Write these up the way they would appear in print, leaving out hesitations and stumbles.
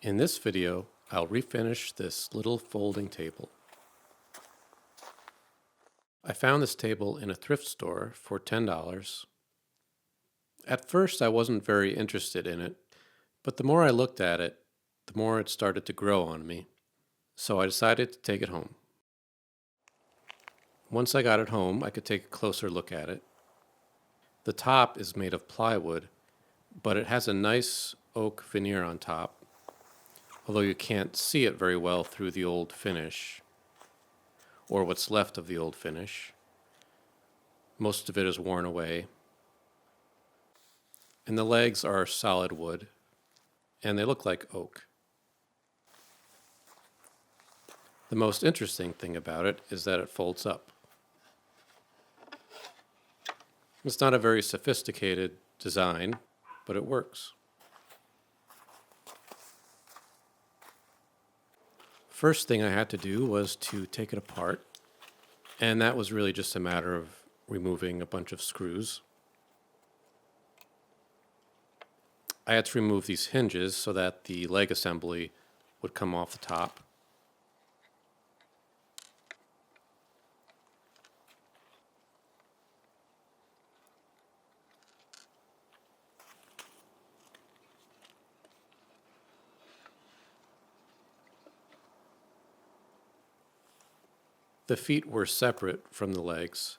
In this video, I'll refinish this little folding table. I found this table in a thrift store for $10. At first, I wasn't very interested in it, but the more I looked at it, the more it started to grow on me, so I decided to take it home. Once I got it home, I could take a closer look at it. The top is made of plywood, but it has a nice oak veneer on top, although you can't see it very well through the old finish, or what's left of the old finish. Most of it is worn away. And the legs are solid wood, and they look like oak. The most interesting thing about it is that it folds up. It's not a very sophisticated design, but it works. First thing I had to do was to take it apart, and that was really just a matter of removing a bunch of screws. I had to remove these hinges so that the leg assembly would come off the top. The feet were separate from the legs,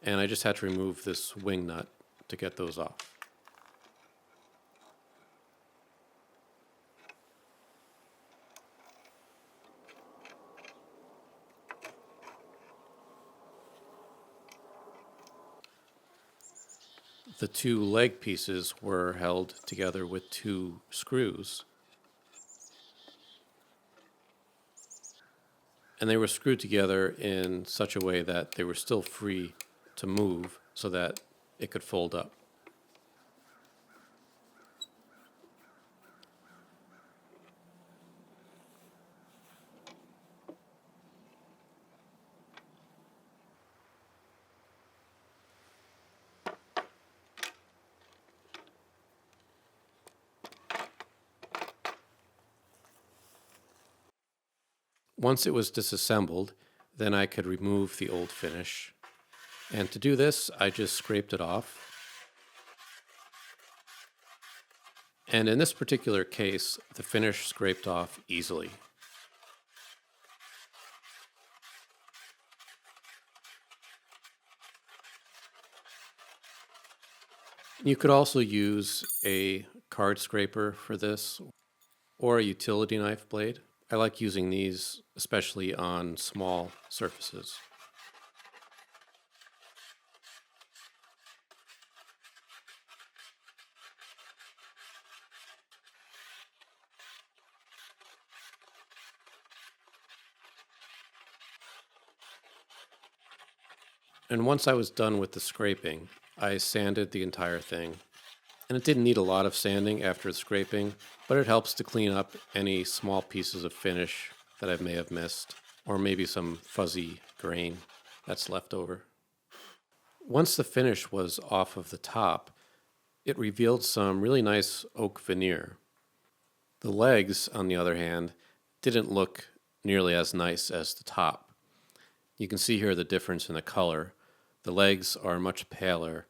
and I just had to remove this wing nut to get those off. The two leg pieces were held together with two screws, and they were screwed together in such a way that they were still free to move so that it could fold up. Once it was disassembled, then I could remove the old finish. And to do this, I just scraped it off. And in this particular case, the finish scraped off easily. You could also use a card scraper for this, or a utility knife blade. I like using these, especially on small surfaces. And once I was done with the scraping, I sanded the entire thing. And it didn't need a lot of sanding after the scraping, but it helps to clean up any small pieces of finish that I may have missed, or maybe some fuzzy grain that's left over. Once the finish was off of the top, it revealed some really nice oak veneer. The legs, on the other hand, didn't look nearly as nice as the top. You can see here the difference in the color. The legs are much paler,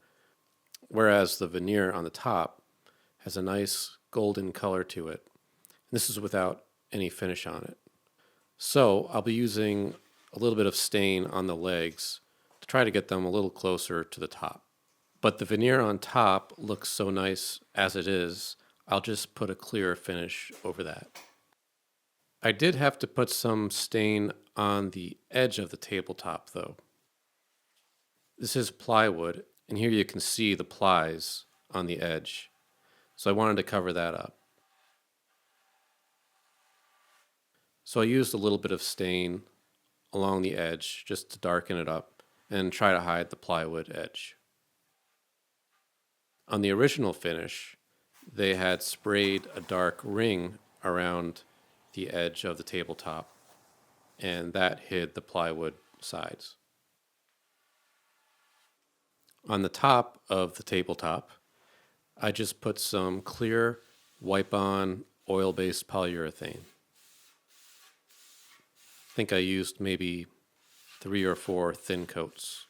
whereas the veneer on the top has a nice golden color to it. This is without any finish on it. So I'll be using a little bit of stain on the legs to try to get them a little closer to the top. But the veneer on top looks so nice as it is, I'll just put a clear finish over that. I did have to put some stain on the edge of the tabletop though. This is plywood, and here you can see the plies on the edge. So I wanted to cover that up. So I used a little bit of stain along the edge just to darken it up and try to hide the plywood edge. On the original finish, they had sprayed a dark ring around the edge of the tabletop, and that hid the plywood sides. On the top of the tabletop, I just put some clear wipe-on oil-based polyurethane. I think I used maybe 3 or 4 thin coats.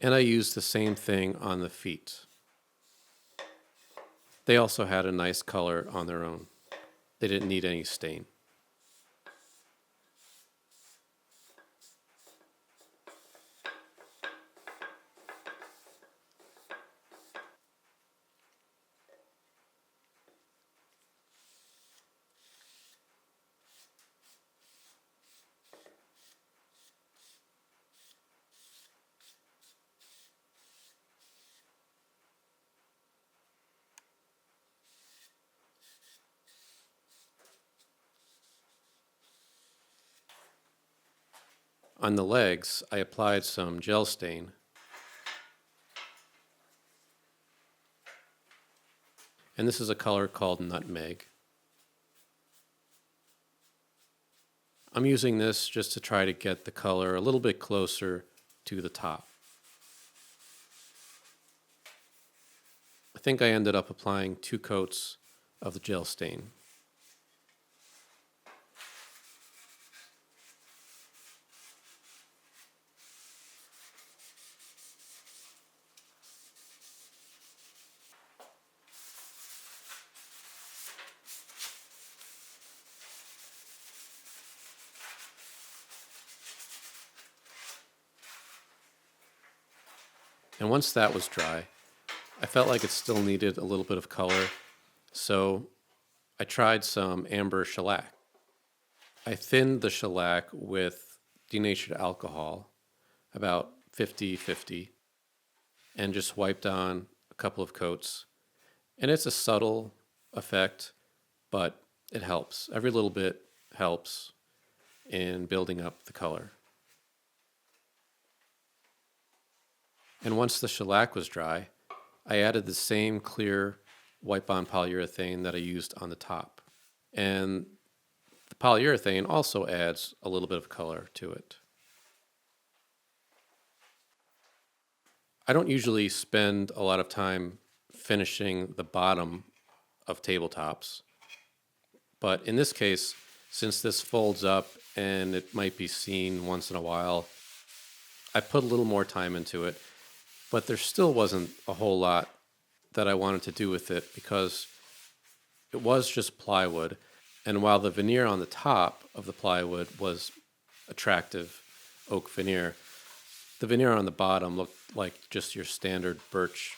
And I used the same thing on the feet. They also had a nice color on their own. They didn't need any stain. On the legs, I applied some gel stain, and this is a color called nutmeg. I'm using this just to try to get the color a little bit closer to the top. I think I ended up applying 2 coats of the gel stain. And once that was dry, I felt like it still needed a little bit of color, so I tried some amber shellac. I thinned the shellac with denatured alcohol, about 50-50, and just wiped on a couple of coats. And it's a subtle effect, but it helps. Every little bit helps in building up the color. And once the shellac was dry, I added the same clear wipe-on polyurethane that I used on the top. And the polyurethane also adds a little bit of color to it. I don't usually spend a lot of time finishing the bottom of tabletops, but in this case, since this folds up and it might be seen once in a while, I put a little more time into it, but there still wasn't a whole lot that I wanted to do with it because it was just plywood. And while the veneer on the top of the plywood was attractive oak veneer, the veneer on the bottom looked like just your standard birch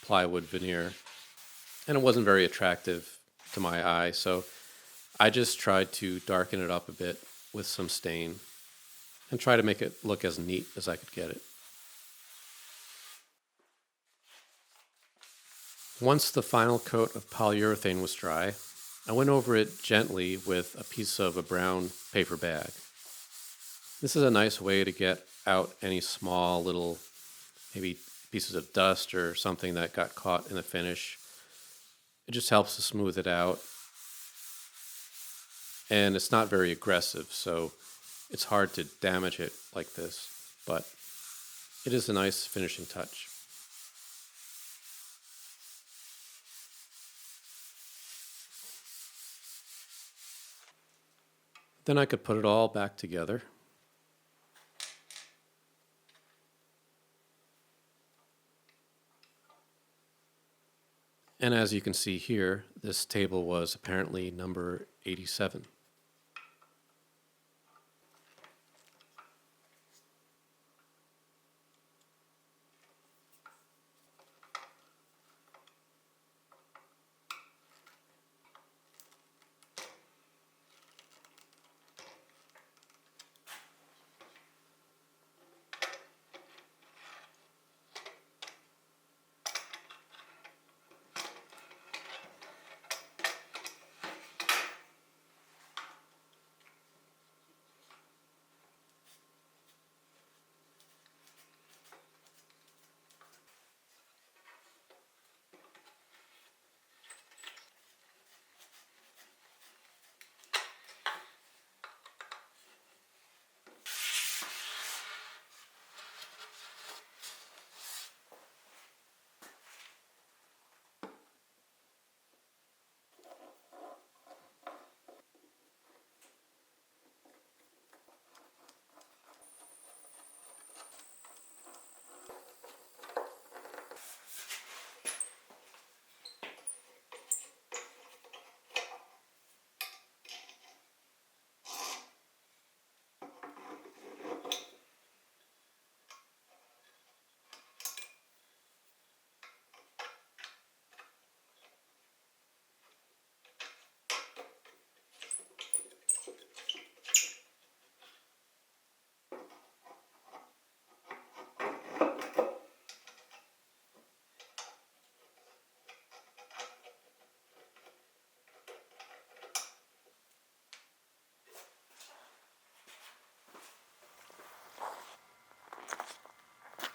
plywood veneer. And it wasn't very attractive to my eye, so I just tried to darken it up a bit with some stain and try to make it look as neat as I could get it. Once the final coat of polyurethane was dry, I went over it gently with a piece of a brown paper bag. This is a nice way to get out any small little, maybe pieces of dust or something that got caught in the finish. It just helps to smooth it out. And it's not very aggressive, so it's hard to damage it like this, but it is a nice finishing touch. Then I could put it all back together. And as you can see here, this table was apparently number 87.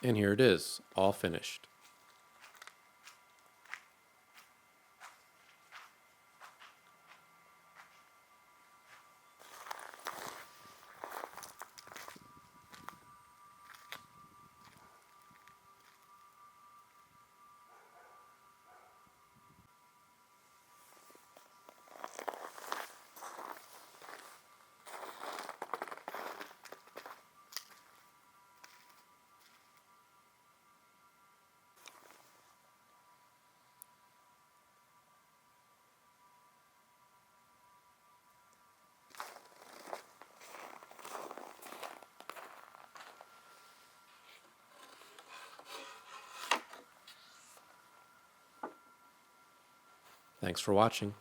And here it is, all finished. Thanks for watching.